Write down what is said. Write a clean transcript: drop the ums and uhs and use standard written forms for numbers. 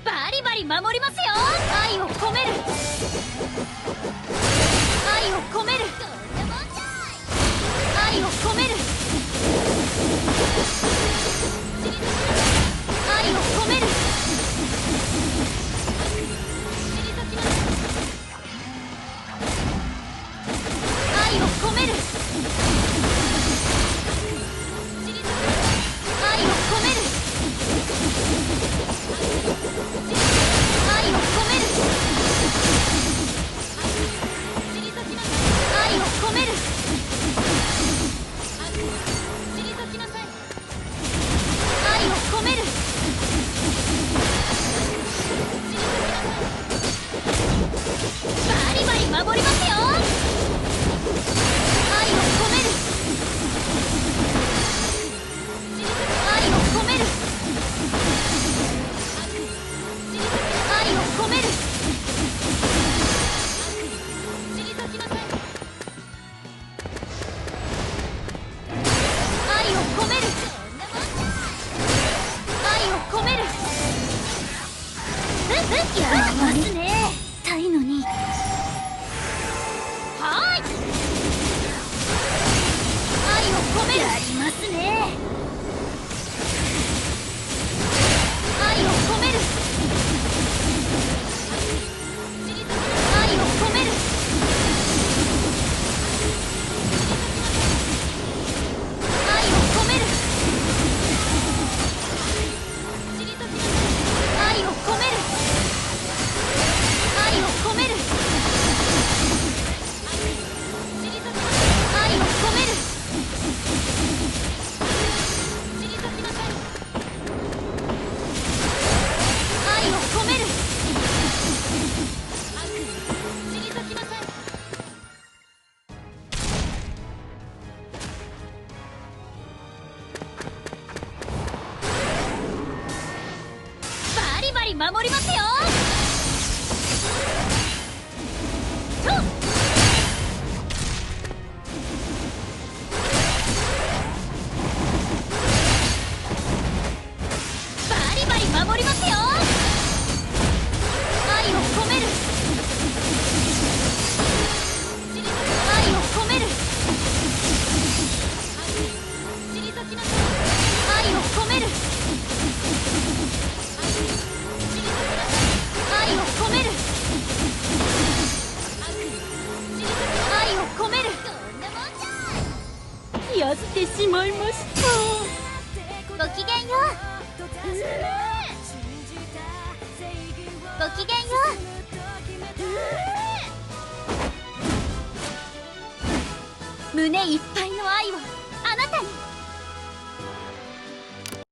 バリバリ守りますよ。愛を込める、愛を込める、愛を込める、愛を込める、愛を込める、愛を込める、愛を込める、愛を込める、愛を込める、バリバリ守りますよ。愛を込める、愛を込める、愛を込める、愛を込める、愛を込める、やりますね。たいのに。はーい、愛を込める、やりますね。愛を込める、愛を込める、愛を込める、愛を込める、愛を込める、愛を込める、愛を込める、バリバリ守りますよ。とっ、バリバリ守りますよ。愛を込める、愛を込める、愛を込める、愛を込める、愛を込める、やってしまいました。ごきげんよう。ごきげんよう。胸いっぱいの愛を